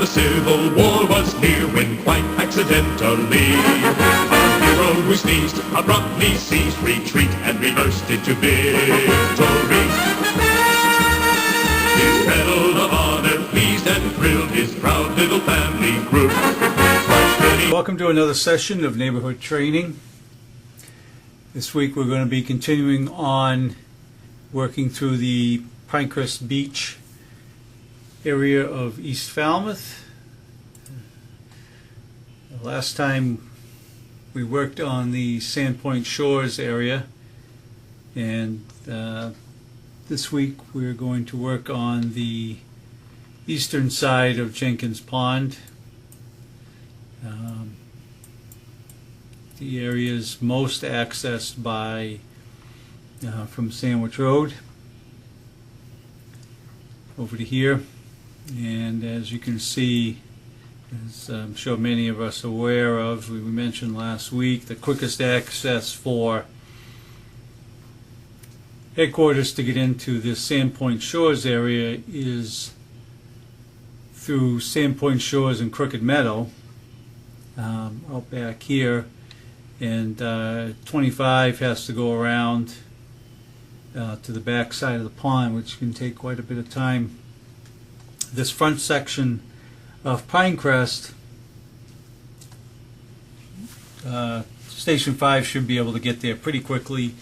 the Civil War was near when quite accidentally our hero who sneezed abruptly ceased retreat and reversed into victory. His medal of honor pleased and thrilled his proud little family group. Welcome to another session of Neighborhood Training. This week we're going to be continuing on working through the Pinecrest Beach area of East Falmouth. Last time we worked on the Sandpoint Shores area, and this week we're going to work on the eastern side of Jenkins Pond. The area is most accessed by from Sandwich Road over to here, and as you can see, as I'm sure many of us are aware of, we mentioned last week, the quickest access for headquarters to get into this Sandpoint Shores area is through Sandpoint Shores and Crooked Meadow out back here, and 25 has to go around to the back side of the pond, which can take quite a bit of time. This front section of Pinecrest, Station 5 should be able to get there pretty quickly,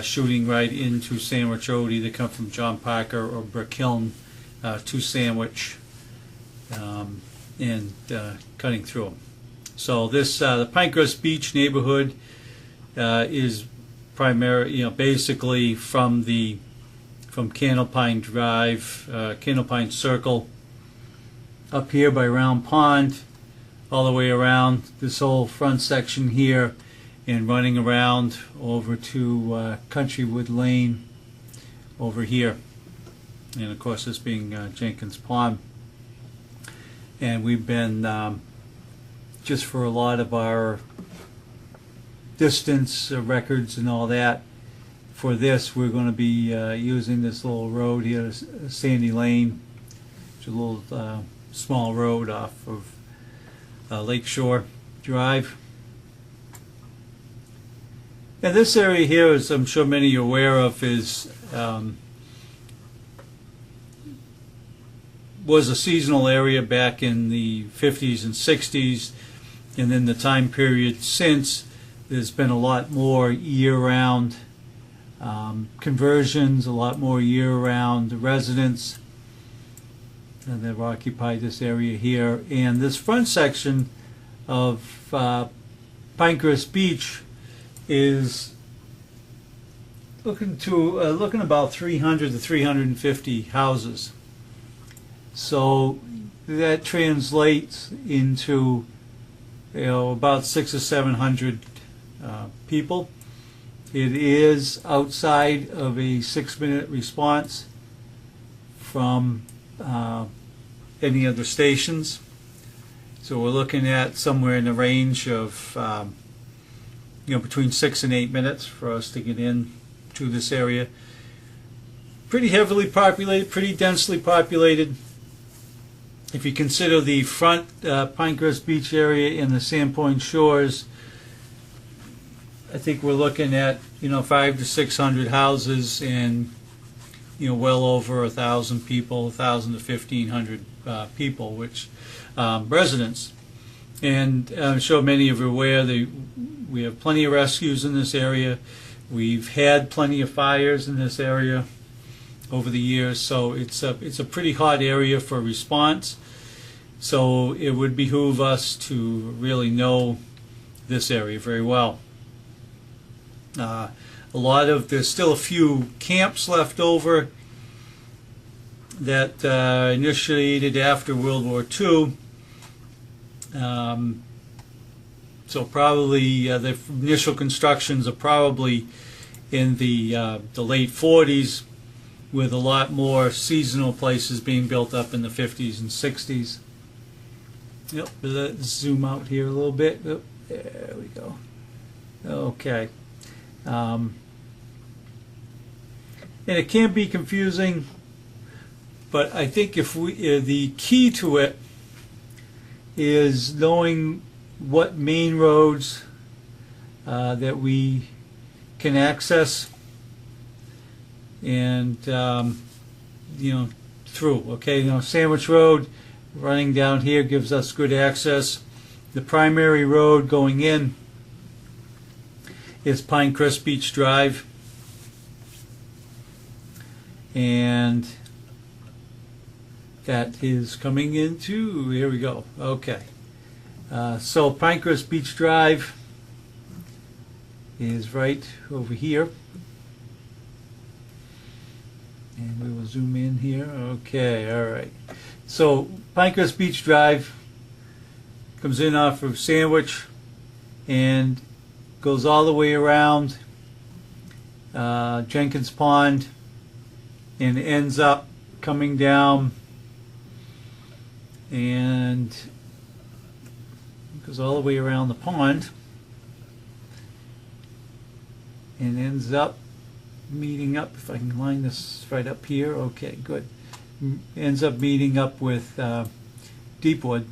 shooting right into Sandwich Road, either come from John Parker or Brickhill to Sandwich, and cutting through them. So this the Pinecrest Beach neighborhood is basically from Candlepine Drive, Candlepine Circle, up here by Round Pond, all the way around this whole front section here, and running around over to Countrywood Lane over here, and of course this being Jenkins Pond. And we've been just for a lot of our distance records and all that, for this we're going to be using this little road here, Sandy Lane, which is a little small road off of Lakeshore Drive. And this area here, as I'm sure many of you are aware of, is was a seasonal area back in the 50s and 60s, and then the time period since, there's been a lot more year-round conversions, a lot more year-round residents, and they've occupied this area here. And this front section of Pinecrest Beach is looking about 300 to 350 houses. So that translates into about 600 or 700 people. It is outside of a 6-minute response from any of the stations. So we're looking at somewhere in the range of between 6 and 8 minutes for us to get in to this area. Pretty heavily populated, pretty densely populated. If you consider the front Pinecrest Beach area and the Sandpoint Shores, I think we're looking at 500 to 600 houses and well over 1,000 people, 1,000 to 1,500 people, which residents. And I'm sure many of you are aware that we have plenty of rescues in this area. We've had plenty of fires in this area over the years, so it's a pretty hot area for response. So it would behoove us to really know this area very well. There's still a few camps left over that initiated after World War II. So probably the initial constructions are probably in the late 40s, with a lot more seasonal places being built up in the 50s and 60s. Yep, let's zoom out here a little bit. Oh, there we go. Okay. And it can be confusing, but I think if the key to it is knowing what main roads that we can access and through. Okay, Sandwich Road running down here gives us good access. The primary road going in is Pinecrest Beach Drive, and that is coming into, here we go, okay. So Pinecrest Beach Drive is right over here, and we will zoom in here. Okay, all right. So Pinecrest Beach Drive comes in off of Sandwich and goes all the way around Jenkins Pond and ends up coming down and goes all the way around the pond and ends up meeting up, if I can line this right up here, okay, good, ends up meeting up with Deepwood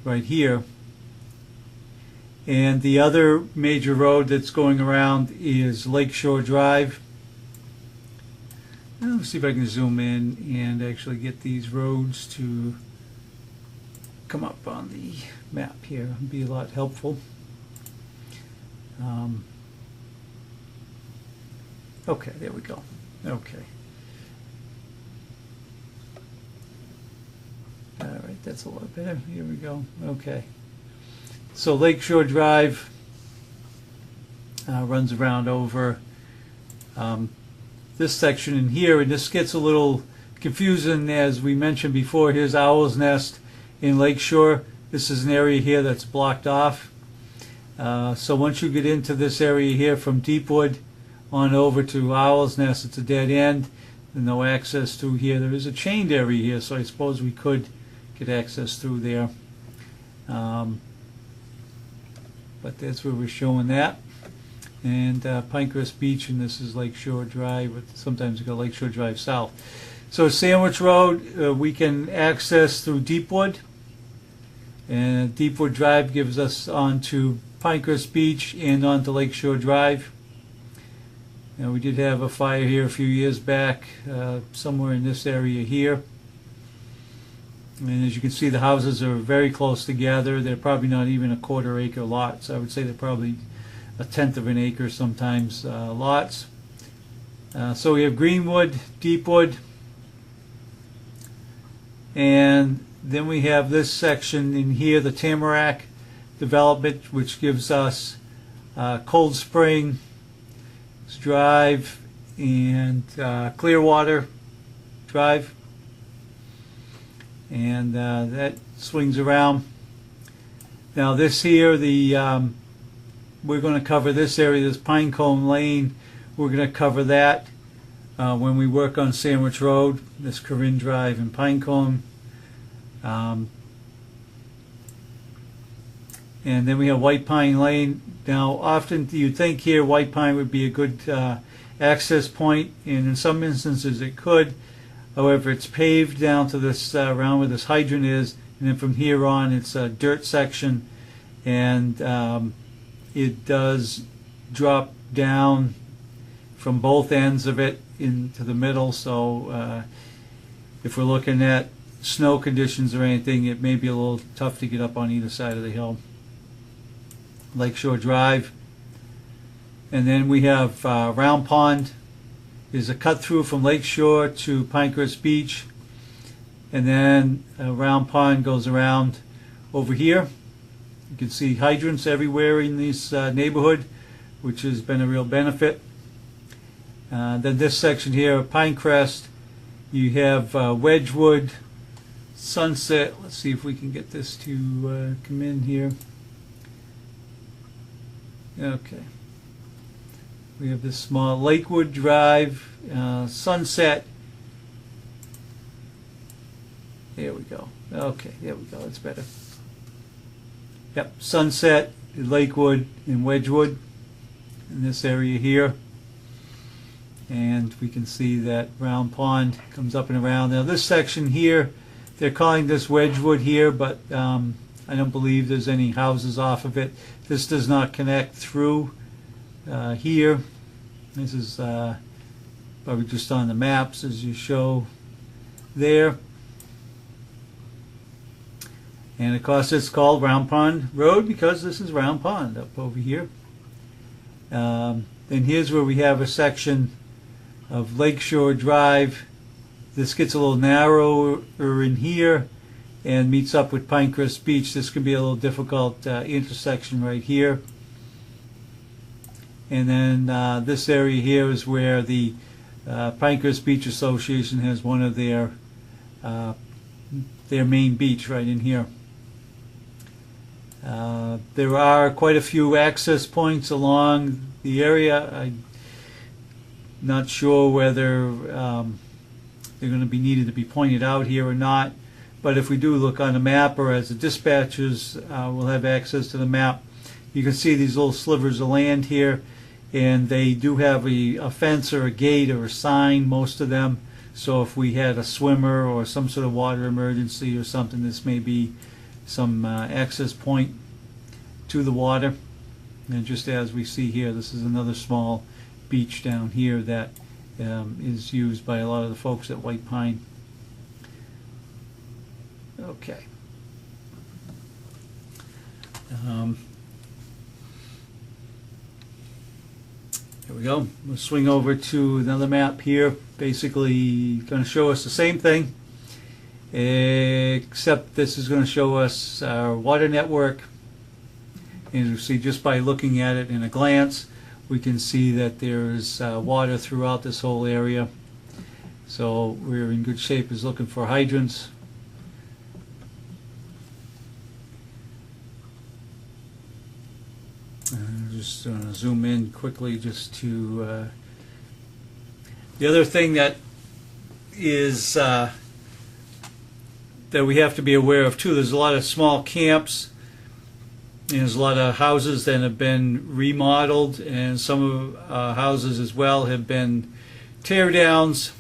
right here. And the other major road that's going around is Lakeshore Drive. Now, let's see if I can zoom in and actually get these roads to come up on the map here. It'd be a lot helpful. Okay, there we go. Okay. All right, that's a lot better. Here we go. Okay. So Lakeshore Drive runs around over this section in here, and this gets a little confusing. As we mentioned before, here's Owl's Nest in Lakeshore. This is an area here that's blocked off. So once you get into this area here from Deepwood on over to Owl's Nest, it's a dead end and no access through here. There is a chained area here, so I suppose we could get access through there. But that's where we're showing that. And Pinecrest Beach, and this is Lakeshore Drive, but sometimes you go Lakeshore Drive South. So Sandwich Road, we can access through Deepwood. And Deepwood Drive gives us onto Pinecrest Beach and onto Lakeshore Drive. Now, we did have a fire here a few years back, somewhere in this area here. And as you can see, the houses are very close together. They're probably not even a quarter-acre lots. I would say they're probably a tenth of an acre sometimes lots. So we have Greenwood, Deepwood, and then we have this section in here, the Tamarack development, which gives us Cold Spring Drive and Clearwater Drive. And that swings around. Now this here, we're going to cover this area, this Pinecone Lane. We're going to cover that when we work on Sandwich Road, this Corinne Drive and Pinecone. And then we have White Pine Lane. Now often you'd think here White Pine would be a good access point, and in some instances it could. However, it's paved down to this around where this hydrant is, and then from here on it's a dirt section, and it does drop down from both ends of it into the middle. So if we're looking at snow conditions or anything, it may be a little tough to get up on either side of the hill. Lakeshore Drive, and then we have Round Pond is a cut through from Lakeshore to Pinecrest Beach, and then Round Pond goes around over here. You can see hydrants everywhere in this neighborhood, which has been a real benefit. Then this section here, Pinecrest, you have Wedgewood, Sunset. Let's see if we can get this to come in here. Okay. We have this small Lakewood Drive, Sunset. There we go. Okay, there we go. That's better. Yep, Sunset, Lakewood, and Wedgewood in this area here. And we can see that Round Pond comes up and around. Now this section here They're calling this Wedgewood here, but I don't believe there's any houses off of it. This does not connect through here. This is probably just on the maps as you show there. And of course it's called Round Pond Road because this is Round Pond up over here. Then here's where we have a section of Lakeshore Drive. This gets a little narrower in here and meets up with Pinecrest Beach. This can be a little difficult intersection right here. And then this area here is where the Pinecrest Beach Association has one of their main beach right in here. There are quite a few access points along the area. I'm not sure whether they're going to be needed to be pointed out here or not, but if we do look on the map, or as the dispatchers will have access to the map, you can see these little slivers of land here, and they do have a fence or a gate or a sign, most of them. So if we had a swimmer or some sort of water emergency or something, this may be some access point to the water. And just as we see here, this is another small beach down here that is used by a lot of the folks at White Pine. Okay. There we go. We'll swing over to another map here. Basically going to show us the same thing, except this is going to show us our water network. And you see, just by looking at it in a glance, we can see that there's water throughout this whole area. So we're in good shape as looking for hydrants. Just going to zoom in quickly just to the other thing that is that we have to be aware of too. There's a lot of small camps, and there's a lot of houses that have been remodeled, and some of houses as well have been tear downs.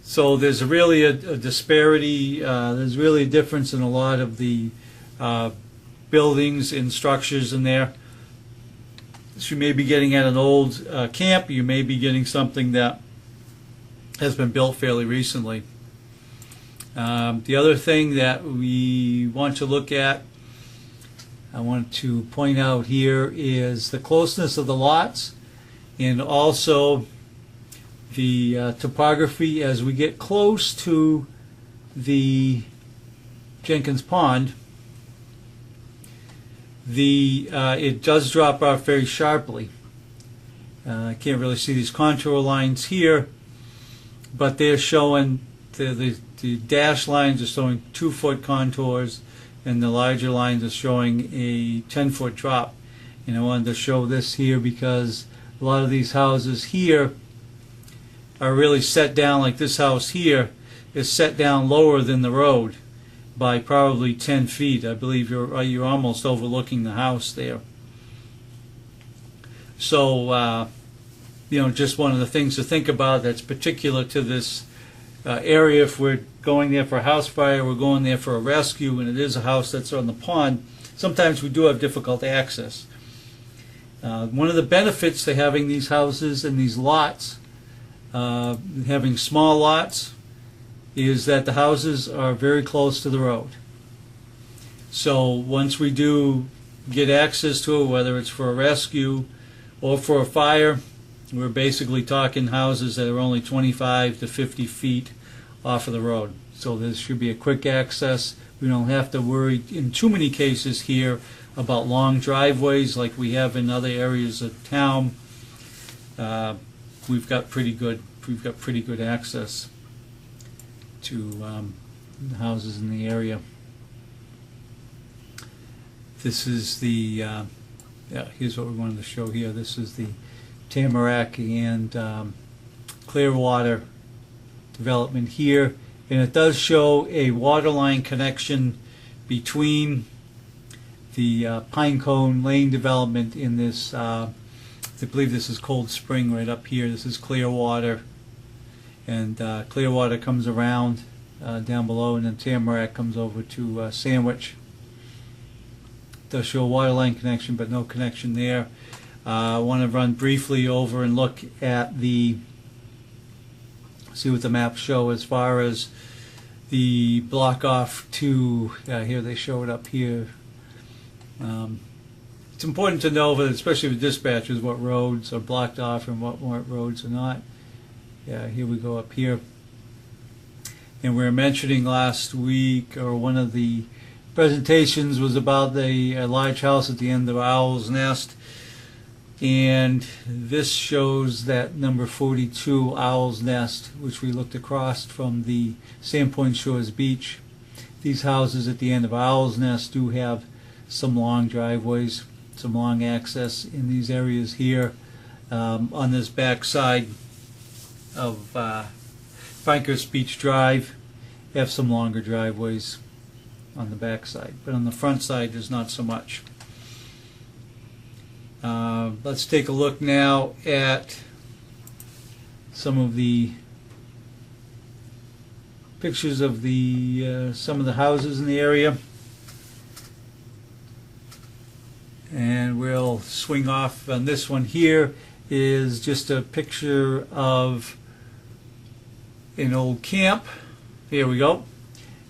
So there's really a disparity. There's really a difference in a lot of the buildings and structures in there. So you may be getting at an old camp. You may be getting something that has been built fairly recently. The other thing that we want to look at, I want to point out here, is the closeness of the lots, and also the topography. As we get close to the Jenkins Pond, it does drop off very sharply. I can't really see these contour lines here, but they're showing the dashed lines are showing 2-foot contours, and the larger lines are showing a 10-foot drop. And I wanted to show this here because a lot of these houses here are really set down, like this house here is set down lower than the road by probably 10 feet. I believe you're almost overlooking the house there. So just one of the things to think about that's particular to this area. If we're going there for a house fire, we're going there for a rescue, and it is a house that's on the pond, sometimes we do have difficult access. One of the benefits to having these houses and these lots, having small lots, is that the houses are very close to the road. So once we do get access to it, whether it's for a rescue or for a fire, we're basically talking houses that are only 25 to 50 feet off of the road. So there should be a quick access. We don't have to worry in too many cases here about long driveways like we have in other areas of town. We've got pretty good access to the houses in the area. This is the here's what we wanted to show here. This is the Tamarack and Clearwater development here, and it does show a water line connection between the Pinecone Lane development in this. I believe this is Cold Spring right up here. This is Clearwater, and Clearwater comes around down below, and then Tamarack comes over to Sandwich. Does show a water line connection, but no connection there. I want to run briefly over and look at see what the maps show as far as the block off to, here they show it up here. It's important to know, that especially with dispatchers, what roads are blocked off and what roads are not. Yeah, here we go up here. And we were mentioning last week, or one of the presentations was about the large house at the end of Owl's Nest. And this shows that number 42 Owl's Nest, which we looked across from the Sandpoint Shores Beach. These houses at the end of Owl's Nest do have some long driveways, some long access in these areas here. On this back side of Pinecrest Beach Drive, have some longer driveways on the back side, but on the front side there's not so much. Let's take a look now at some of the pictures of the some of the houses in the area, and we'll swing off on this one. Here is just a picture of an old camp. Here we go.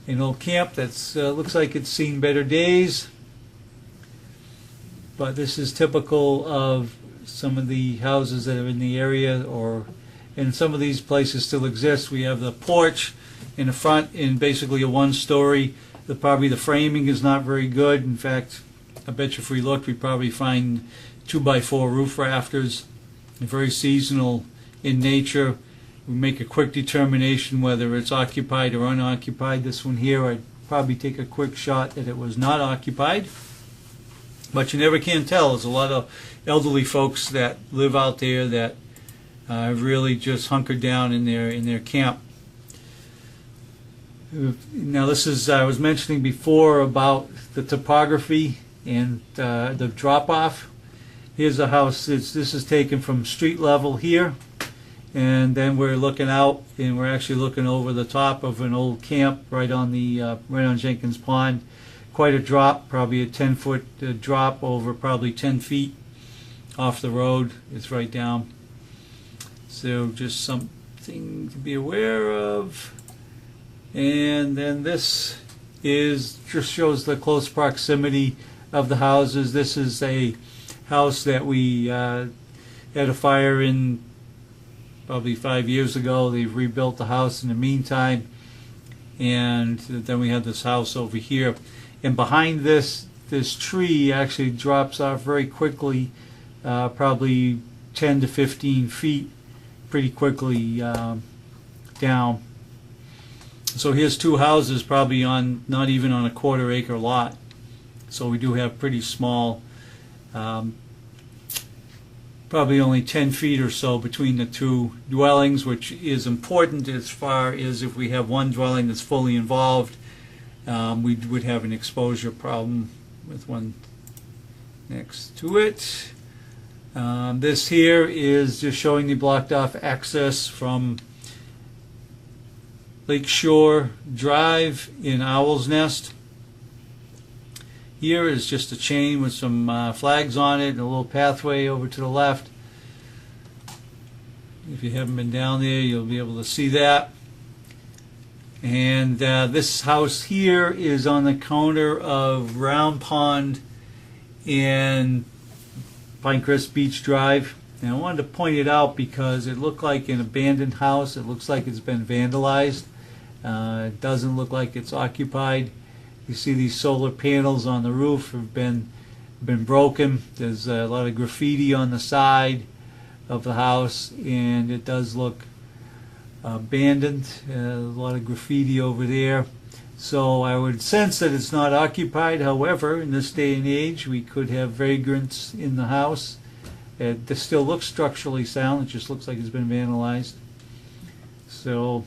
An old camp that's looks like it's seen better days. But this is typical of some of the houses that are in the area, and some of these places still exist. We have the porch in the front in basically a one-story. Probably the framing is not very good. In fact, I bet you if we looked, we'd probably find 2x4 roof rafters. Very seasonal in nature. We make a quick determination whether it's occupied or unoccupied. This one here, I'd probably take a quick shot that it was not occupied. But you never can tell. There's a lot of elderly folks that live out there that really just hunkered down in their camp. Now this is, I was mentioning before about the topography and the drop-off. Here's a house. This is taken from street level here, and then we're looking out, and we're actually looking over the top of an old camp right on Jenkins Pond. Quite a drop, probably a 10-foot drop over probably 10 feet off the road. It's right down. So just something to be aware of. And then this just shows the close proximity of the houses. This is a house that we had a fire in probably 5 years ago. They've rebuilt the house in the meantime. And then we have this house over here. And behind this tree actually drops off very quickly, probably 10 to 15 feet, pretty quickly down. So here's two houses probably on not even on a quarter-acre lot. So we do have pretty small, probably only 10 feet or so between the two dwellings, which is important as far as if we have one dwelling that's fully involved. We would have an exposure problem with one next to it. This here is just showing the blocked off access from Lakeshore Drive in Owl's Nest. Here is just a chain with some flags on it and a little pathway over to the left. If you haven't been down there, you'll be able to see that. And this house here is on the corner of Round Pond and Pinecrest Beach Drive. And I wanted to point it out because it looked like an abandoned house. It looks like it's been vandalized. It doesn't look like it's occupied. You see these solar panels on the roof have been broken. There's a lot of graffiti on the side of the house, and it does look abandoned. A lot of graffiti over there. So I would sense that it's not occupied. However, in this day and age, we could have vagrants in the house. This still looks structurally sound. It just looks like it's been vandalized. So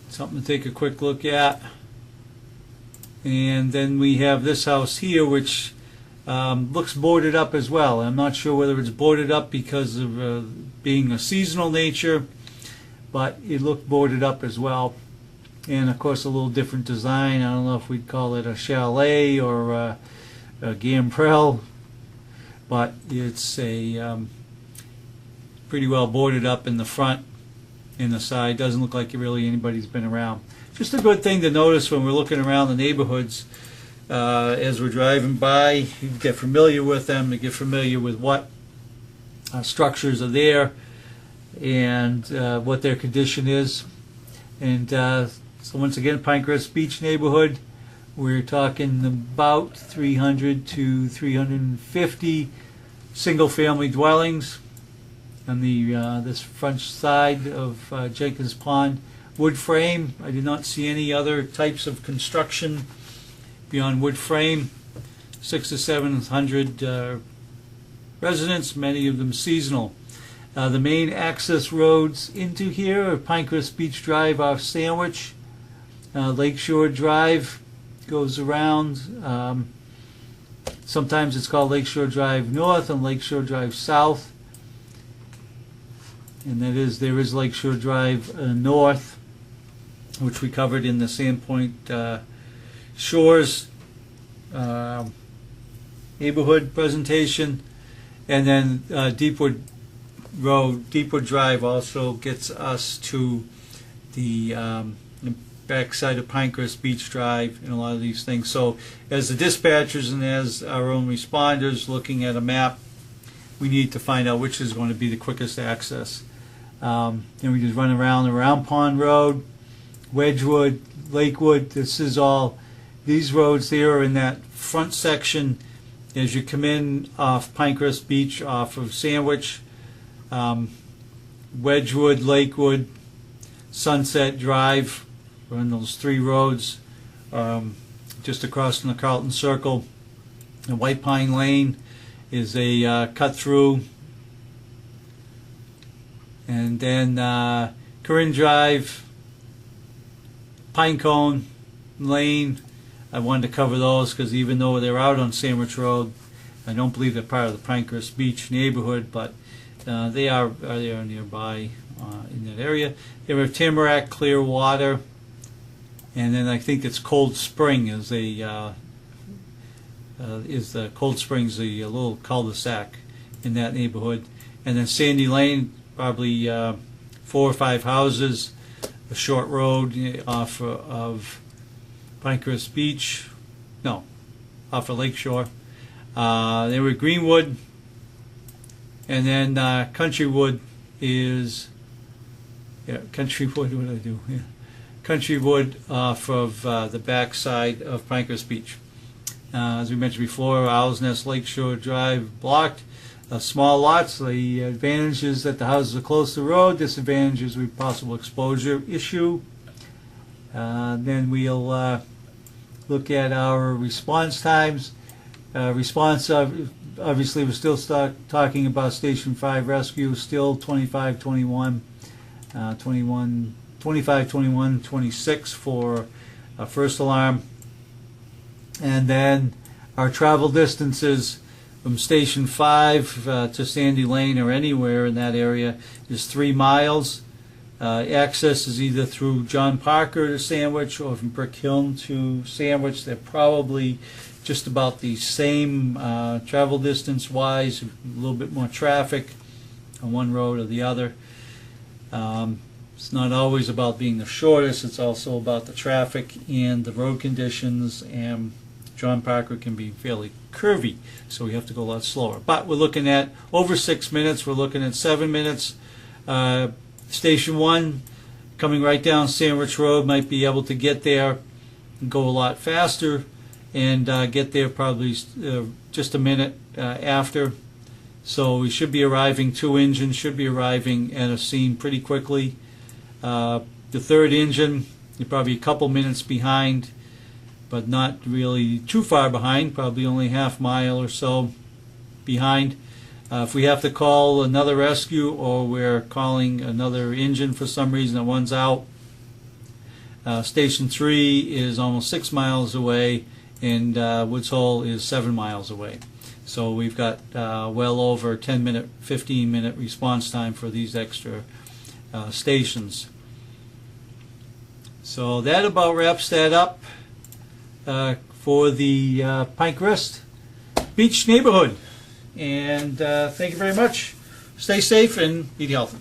something to take a quick look at. And then we have this house here, which looks boarded up as well. I'm not sure whether it's boarded up because of being a seasonal nature, but it looked boarded up as well. And of course a little different design. I don't know if we'd call it a chalet or a gambrel, but it's a pretty well boarded up in the front and the side. Doesn't look like really anybody's been around. Just a good thing to notice when we're looking around the neighborhoods as we're driving by. You get familiar with them, you get familiar with what structures are there and what their condition is. And so once again, Pinecrest Beach neighborhood, we're talking about 300 to 350 single-family dwellings on the this front side of Jenkins Pond. Wood frame. I did not see any other types of construction beyond wood frame. 600 to 700 residents, many of them seasonal. The main access roads into here are Pinecrest Beach Drive off Sandwich. Lakeshore Drive goes around. Sometimes it's called Lakeshore Drive North and Lakeshore Drive South. And there is Lakeshore Drive North, which we covered in the Sandpoint Shores neighborhood presentation. And then Deepwood Drive also gets us to the backside of Pinecrest Beach Drive and a lot of these things. So as the dispatchers and as our own responders looking at a map, we need to find out which is going to be the quickest access. Then we just run around Pond Road, Wedgewood, Lakewood. This is all, these roads there are in that front section as you come in off Pinecrest Beach, off of Sandwich, Wedgewood, Lakewood, Sunset Drive. Run those three roads just across from the Carlton Circle. And White Pine Lane is a cut through. And then Corinne Drive, Pinecone Lane. I wanted to cover those because even though they're out on Sandwich Road, I don't believe they're part of the Pinecrest Beach neighborhood, but they are nearby in that area. There are Tamarack, Clearwater, and then I think it's Cold Spring is the Cold Springs, the little cul-de-sac in that neighborhood. And then Sandy Lane, probably 4 or 5 houses, a short road off of Pinecrest Beach, no, off of Lakeshore. There were Greenwood, and then Countrywood is, Countrywood, what did I do? Yeah. Countrywood off of the backside of Pinecrest Beach. As we mentioned before, Owl's Nest Lakeshore Drive blocked. Small lots. The advantage is that the houses are close to the road. Disadvantage is with possible exposure issue. Then we'll look at our response times. Response, obviously, we're still talking about Station 5 rescue, still 25, 21, 25, 21, 26 for first alarm. And then our travel distances from Station 5 to Sandy Lane or anywhere in that area is 3 miles. Access is either through John Parker to Sandwich or from Brick Hill to Sandwich. They're probably just about the same travel distance wise, a little bit more traffic on one road or the other. It's not always about being the shortest, it's also about the traffic and the road conditions, and John Parker can be fairly curvy, so we have to go a lot slower. But we're looking at over 6 minutes, we're looking at 7 minutes. Station 1, coming right down Sandwich Road, might be able to get there and go a lot faster and get there probably just a minute after. So we should be arriving, 2 engines should be arriving at a scene pretty quickly. The third engine, you're probably a couple minutes behind, but not really too far behind, probably only half mile or so behind. If we have to call another rescue or we're calling another engine for some reason that one's out, Station 3 is almost 6 miles away, and Woods Hole is 7 miles away. So we've got well over 10-minute, 15-minute response time for these extra stations. So that about wraps that up for the Pinecrest Beach neighborhood. And thank you very much. Stay safe and eat healthy.